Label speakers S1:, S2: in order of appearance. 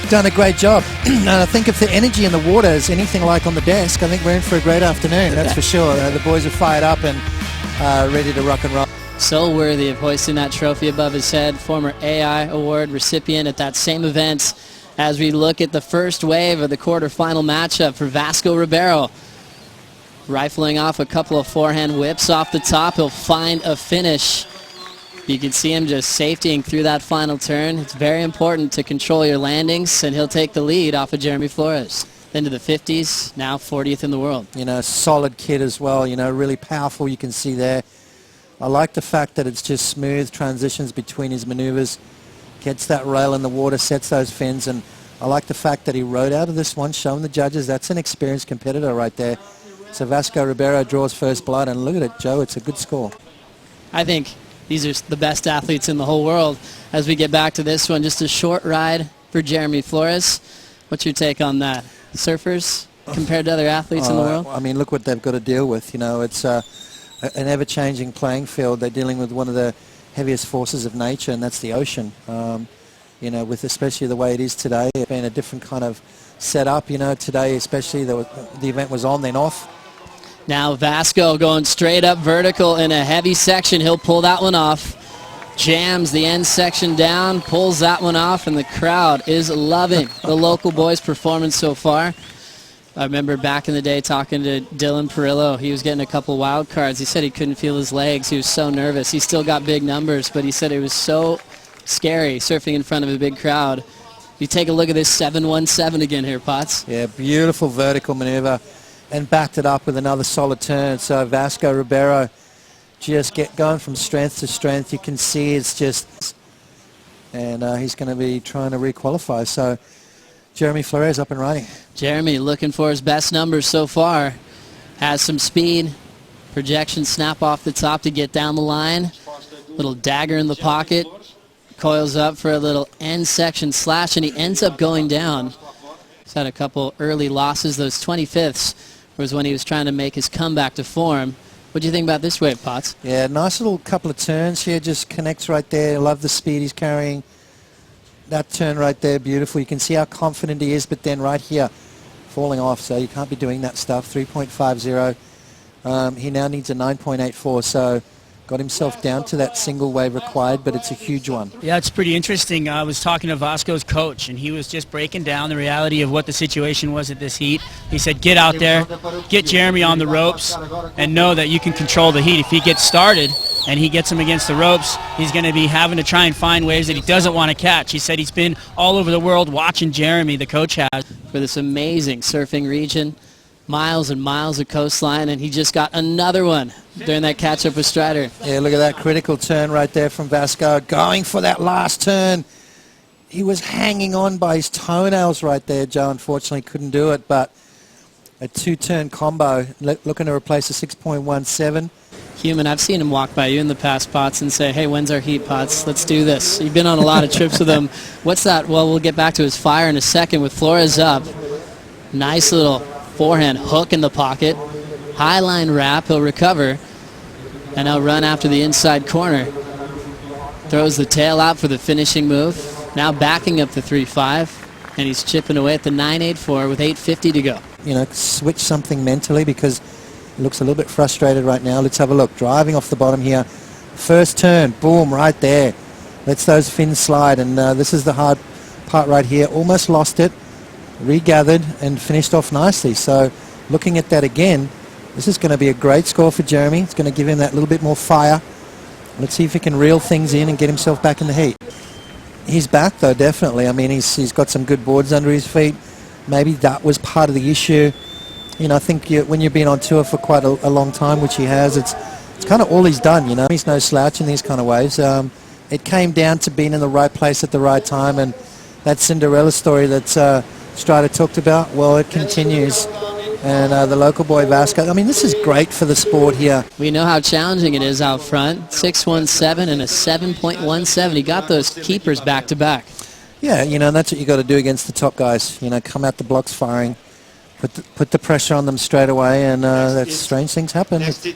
S1: done a great job. And I think if the energy in the water is anything like on the desk, I think we're in for a great afternoon, that's for sure. The boys are fired up and ready to rock and roll.
S2: So worthy of hoisting that trophy above his head. Former AI Award recipient at that same event, as we look at the first wave of the quarterfinal matchup for Vasco Ribeiro. Rifling off a couple of forehand whips off the top, he'll find a finish. You can see him just safetying through that final turn. It's very important to control your landings, and he'll take the lead off of Jeremy Flores. Into the 50s, now 40th in the world.
S1: You know, solid kid as well, you know, really powerful, you can see there. I like the fact that it's just smooth transitions between his maneuvers, gets that rail in the water, sets those fins, and I like the fact that he rode out of this one, showing the judges that's an experienced competitor right there. So Vasco Ribeiro draws first blood, and look at it, Joe, it's a good score.
S2: I think these are the best athletes in the whole world. As we get back to this one, just a short ride for Jeremy Flores. What's your take on that? Surfers compared to other athletes in the world?
S1: I mean, look what they've got to deal with. You know, it's an ever-changing playing field. They're dealing with one of the heaviest forces of nature, and that's the ocean. You know, with especially the way it is today, it's been a different kind of setup. You know, today especially the event was on, then off.
S2: Now Vasco going straight up vertical in a heavy section. He'll pull that one off. Jams the end section down, pulls that one off, and the crowd is loving the local boys' performance so far. I remember back in the day talking to Dylan Perillo. He was getting a couple wild cards. He said he couldn't feel his legs. He was so nervous. He still got big numbers, but he said it was so scary surfing in front of a big crowd. You take a look at this 717 again here, Potts.
S1: Yeah, beautiful vertical maneuver, and backed it up with another solid turn. So Vasco Ribeiro just going from strength to strength. You can see it's just, and he's going to be trying to requalify. So Jeremy Flores up and running.
S2: Jeremy looking for his best numbers so far. Has some speed. Projection snap off the top to get down the line. Little dagger in the pocket. Coils up for a little end section slash, and he ends up going down. He's had a couple early losses. Those 25ths was when he was trying to make his comeback to form. What do you think about this wave, Potts?
S1: Yeah, nice little couple of turns here. Just connects right there. Love the speed he's carrying. That turn right there, beautiful. You can see how confident he is, but then right here, falling off. So you can't be doing that stuff. 3.50. He now needs a 9.84. So got himself down to that single wave required, but it's a huge one.
S3: Yeah, it's pretty interesting. I was talking to Vasco's coach, and he was just breaking down the reality of what the situation was at this heat. He said, get out there, get Jeremy on the ropes, and know that you can control the heat. If he gets started and he gets him against the ropes, he's going to be having to try and find waves that he doesn't want to catch. He said he's been all over the world watching Jeremy, the coach has.
S2: For this amazing surfing region. Miles and miles of coastline, and he just got another one during that catch-up with Strider.
S1: Yeah, look at that critical turn right there from Vasco. Going for that last turn. He was hanging on by his toenails right there, Joe. Unfortunately, couldn't do it, but a two-turn combo, looking to replace a 6.17.
S2: Human, I've seen him walk by you in the past, Potts, and say, hey, when's our heat, Potts? Let's do this. You've been on a lot of trips with him. What's that? Well, we'll get back to his fire in a second with Flores up. Nice little forehand hook in the pocket. High line wrap. He'll recover. And he'll run after the inside corner. Throws the tail out for the finishing move. Now backing up the 3.5. And he's chipping away at the 9.84 with 8.50 to go.
S1: You know, switch something mentally because he looks a little bit frustrated right now. Let's have a look. Driving off the bottom here. First turn. Boom, right there. Lets those fins slide. And this is the hard part right here. Almost lost it. Regathered and finished off nicely. So looking at that again, this is going to be a great score for Jeremy. It's going to give him that little bit more fire. Let's see if he can reel things in and get himself back in the heat. He's back though, definitely. I mean, he's got some good boards under his feet. Maybe that was part of the issue. You know, I think when you've been on tour for quite a long time, which he has, it's kind of all he's done, you know. He's no slouch in these kind of waves. It came down to being in the right place at the right time, and that Cinderella story that's Strider talked about, well, it continues. And the local boy Vasco, I mean, this is great for the sport here.
S2: We know how challenging it is out front. 6.17 and a 7.17. He got those keepers back to back.
S1: Yeah, you know, that's what you got to do against the top guys. You know, come out the blocks firing, put the pressure on them straight away, and that's strange things happen.